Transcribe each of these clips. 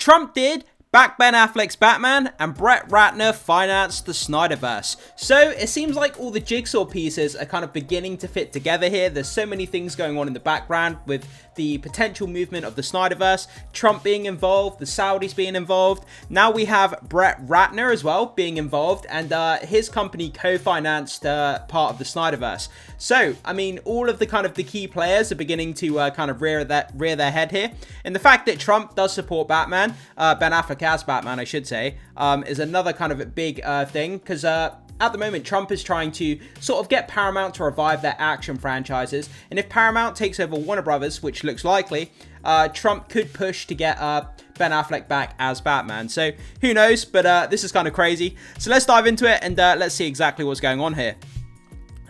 Trump did back Ben Affleck's Batman, and Brett Ratner financed the Snyderverse. So it seems like all the jigsaw pieces are kind of beginning to fit together here. There's so many things going on in the background with the potential movement of the Snyderverse, Trump being involved, the Saudis being involved. Now we have Brett Ratner as well being involved, and his company co-financed part of the Snyderverse. So, I mean, all of the kind of the key players are beginning to kind of rear their head here. And the fact that Trump does support Batman, Ben Affleck as Batman, I should say, is another kind of a big thing, because at the moment, Trump is trying to sort of get Paramount to revive their action franchises. And if Paramount takes over Warner Brothers, which looks likely, Trump could push to get Ben Affleck back as Batman. So who knows, but this is kind of crazy. So let's dive into it and let's see exactly what's going on here.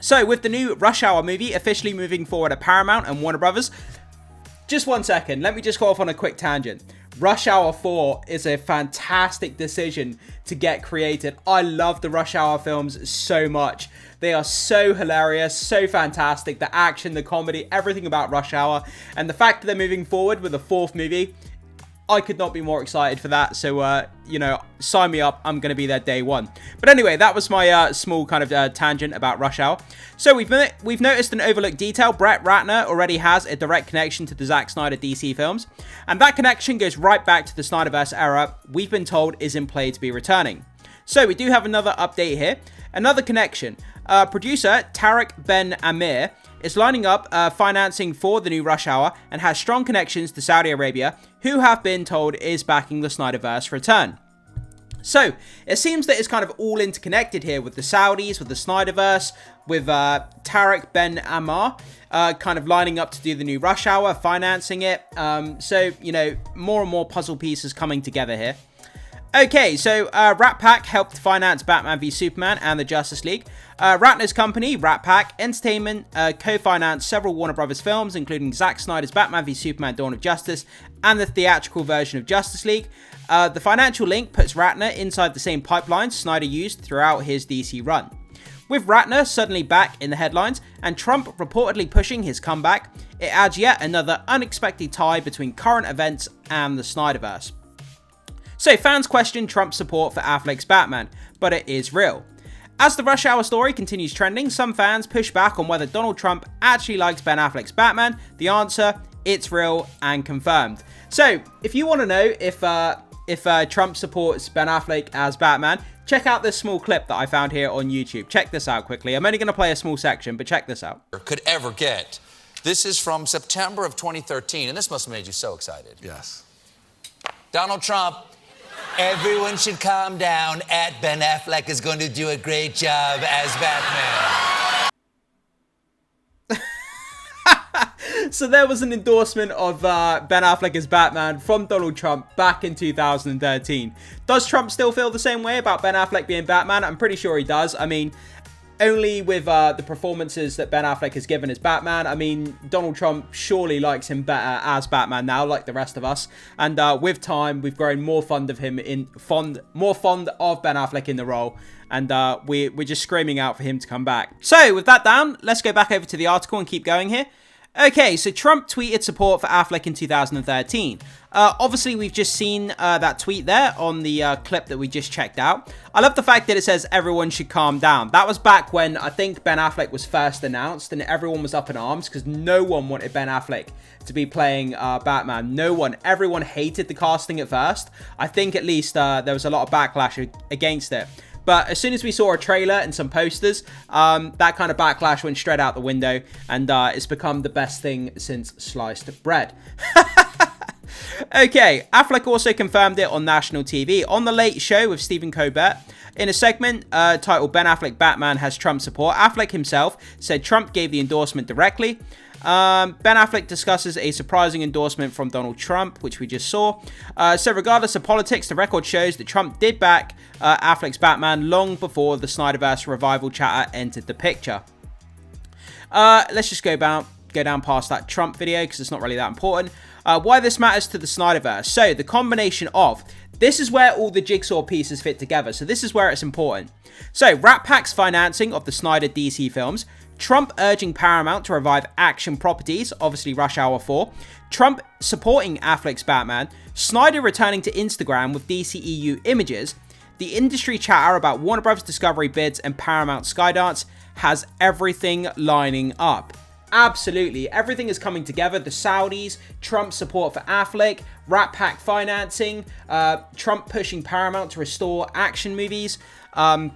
So with the new Rush Hour movie officially moving forward at Paramount and Warner Brothers, just 1 second, let me just go off on a quick tangent. Rush Hour 4 is a fantastic decision to get created. I love the Rush Hour films so much. They are so hilarious, so fantastic. The action, the comedy, everything about Rush Hour. And the fact that they're moving forward with a 4th movie, I could not be more excited for that. So, you know, sign me up. I'm going to be there day one. But anyway, that was my small kind of tangent about Rush Hour. So we've noticed an overlooked detail. Brett Ratner already has a direct connection to the Zack Snyder DC films. And that connection goes right back to the Snyderverse era we've been told is in play to be returning. So we do have another update here. Another connection. Producer Tarek Ben Amir is lining up financing for the new Rush Hour and has strong connections to Saudi Arabia, who have been told is backing the Snyderverse return. So it seems that it's kind of all interconnected here with the Saudis, with the Snyderverse, with Tarek Ben Amir kind of lining up to do the new Rush Hour, financing it. So, you know, more and more puzzle pieces coming together here. Okay, so Rat Pack helped finance Batman v Superman and the Justice League. Ratner's company, Rat Pack Entertainment, co-financed several Warner Brothers films, including Zack Snyder's Batman v Superman Dawn of Justice and the theatrical version of Justice League. The financial link puts Ratner inside the same pipeline Snyder used throughout his DC run. With Ratner suddenly back in the headlines and Trump reportedly pushing his comeback, it adds yet another unexpected tie between current events and the Snyderverse. So fans question Trump's support for Affleck's Batman, but it is real. As the Rush Hour story continues trending, some fans push back on whether Donald Trump actually likes Ben Affleck's Batman. The answer, it's real and confirmed. So if you want to know if Trump supports Ben Affleck as Batman, check out this small clip that I found here on YouTube. Check this out quickly. I'm only going to play a small section, but check this out. Could ever get. This is from September of 2013, and this must have made you so excited. Yes. Donald Trump. Everyone should calm down. Ben Affleck is going to do a great job as Batman. So there was an endorsement of Ben Affleck as Batman from Donald Trump back in 2013. Does Trump still feel the same way about Ben Affleck being Batman? I'm pretty sure he does. I mean, only with the performances that Ben Affleck has given as Batman. I mean, Donald Trump surely likes him better as Batman now, like the rest of us. And with time, we've grown more fond of him more fond of Ben Affleck in the role. And we're just screaming out for him to come back. So with that down, let's go back over to the article and keep going here. Okay, so Trump tweeted support for Affleck in 2013. Obviously, we've just seen that tweet there on the clip that we just checked out. I love the fact that it says everyone should calm down. That was back when I think Ben Affleck was first announced and everyone was up in arms because no one wanted Ben Affleck to be playing Batman. No one. Everyone hated the casting at first. I think at least there was a lot of backlash against it. But as soon as we saw a trailer and some posters, that kind of backlash went straight out the window, and it's become the best thing since sliced bread. Okay, Affleck also confirmed it on national TV on The Late Show with Stephen Colbert. In a segment titled Ben Affleck Batman has Trump support, Affleck himself said Trump gave the endorsement directly. Ben Affleck discusses a surprising endorsement from Donald Trump, which we just saw. So regardless of politics, the record shows that Trump did back Affleck's Batman long before the Snyderverse revival chatter entered the picture. Let's just go down past that Trump video because it's not really that important. Why this matters to the Snyderverse. So the combination of, this is where all the jigsaw pieces fit together. So this is where it's important. So Rat Pack's financing of the Snyder DC films, Trump urging Paramount to revive action properties, obviously Rush Hour 4, Trump supporting Affleck's Batman, Snyder returning to Instagram with DCEU images, the industry chatter about Warner Bros. Discovery bids and Paramount Skydance has everything lining up. Absolutely, everything is coming together. The Saudis, Trump's support for Affleck, Rat Pack financing, Trump pushing Paramount to restore action movies, Trump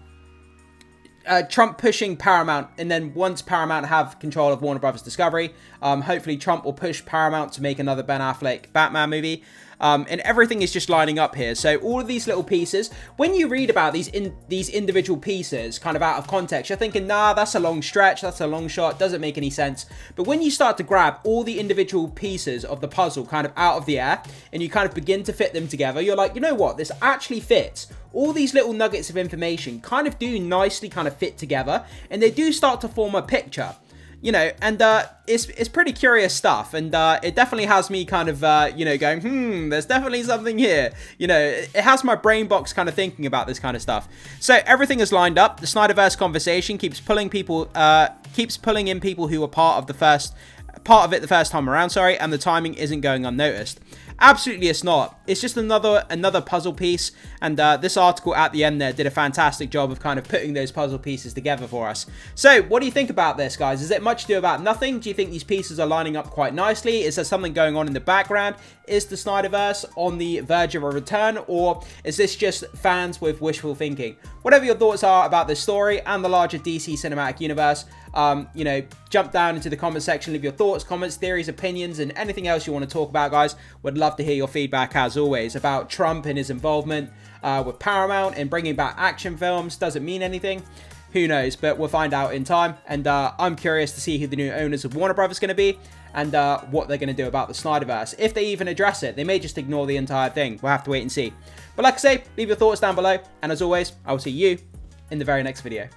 pushing Paramount, and then once Paramount have control of Warner Bros. Discovery, hopefully Trump will push Paramount to make another Ben Affleck Batman movie. And everything is just lining up here. So all of these little pieces, when you read about these individual pieces kind of out of context, you're thinking, nah, that's a long stretch, that's a long shot, doesn't make any sense. But when you start to grab all the individual pieces of the puzzle kind of out of the air, and you kind of begin to fit them together, you're like, you know what, this actually fits. All these little nuggets of information kind of do nicely kind of fit together, and they do start to form a picture. You know, and it's pretty curious stuff, and it definitely has me kind of, you know, going, there's definitely something here. You know, it has my brain box kind of thinking about this kind of stuff. So everything is lined up. The Snyderverse conversation keeps pulling in people who were part of it the first time around, and the timing isn't going unnoticed. Absolutely, it's not. It's just another puzzle piece, and this article at the end there did a fantastic job of kind of putting those puzzle pieces together for us. So, what do you think about this, guys? Is it much ado about nothing? Do you think these pieces are lining up quite nicely? Is there something going on in the background? Is the Snyderverse on the verge of a return, or is this just fans with wishful thinking? Whatever your thoughts are about this story and the larger DC cinematic universe, you know, jump down into the comment section, leave your thoughts, comments, theories, opinions, and anything else you want to talk about, guys. Would love to hear your feedback, as always, about Trump and his involvement with Paramount and bringing back action films. Does it mean anything? Who knows, but we'll find out in time. And I'm curious to see who the new owners of Warner Bros. Are going to be, and what they're going to do about the Snyderverse. If they even address it, they may just ignore the entire thing. We'll have to wait and see. But like I say, leave your thoughts down below, and as always, I will see you in the very next video.